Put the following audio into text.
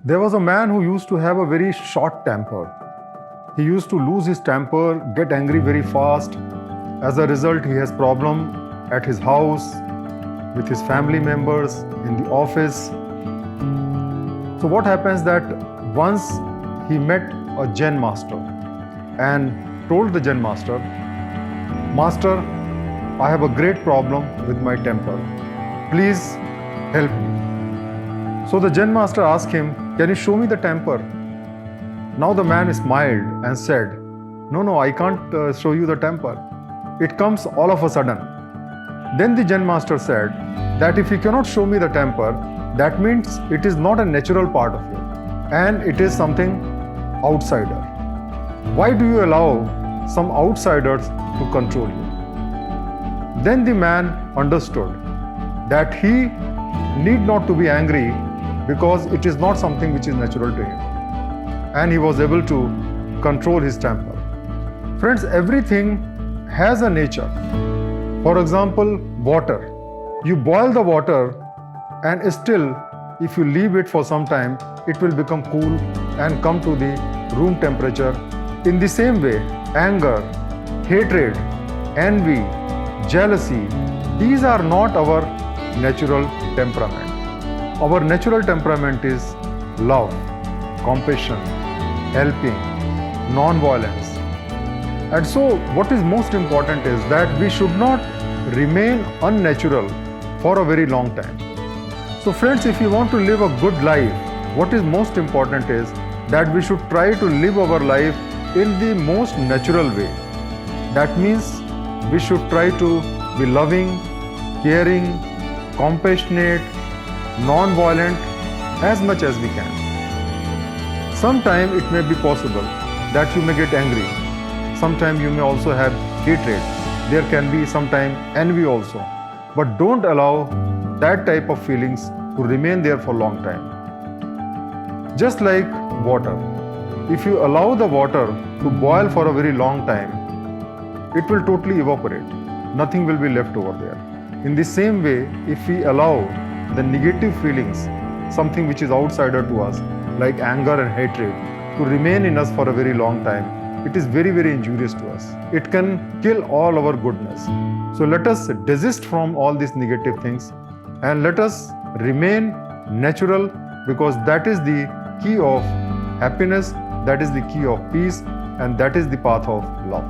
There was a man who used to have a very short temper. He used to lose his temper, get angry very fast. As a result, he has problem at his house, with his family members, in the office. So what happens that once he met a Zen master and told the Zen master, "Master, I have a great problem with my temper. Please help me." So the Zen master asked him, "Can you show me the temper?" Now the man smiled and said, No, I can't show you the temper. It comes all of a sudden." Then the Zen master said that if you cannot show me the temper, that means it is not a natural part of you and it is something outsider. Why do you allow some outsiders to control you? Then the man understood that he need not to be angry because it is not something which is natural to him. And he was able to control his temper. Friends, everything has a nature. For example, water. You boil the water and still if you leave it for some time, it will become cool and come to the room temperature. In the same way, anger, hatred, envy, jealousy, these are not our natural temperament. Our natural temperament is love, compassion, helping, non-violence. And so what is most important is that we should not remain unnatural for a very long time. So friends, if you want to live a good life, what is most important is that we should try to live our life in the most natural way. That means we should try to be loving, caring, compassionate, non-violent as much as we can. Sometime it may be possible that you may get angry. Sometime you may also have hatred. There can be sometime envy also. But don't allow that type of feelings to remain there for a long time. Just like water. If you allow the water to boil for a very long time, it will totally evaporate. Nothing will be left over there. In the same way, if we allow the negative feelings, something which is outsider to us, like anger and hatred, to remain in us for a very long time, it is very, very injurious to us. It can kill all our goodness. So let us desist from all these negative things and let us remain natural, because that is the key of happiness, that is the key of peace, and that is the path of love.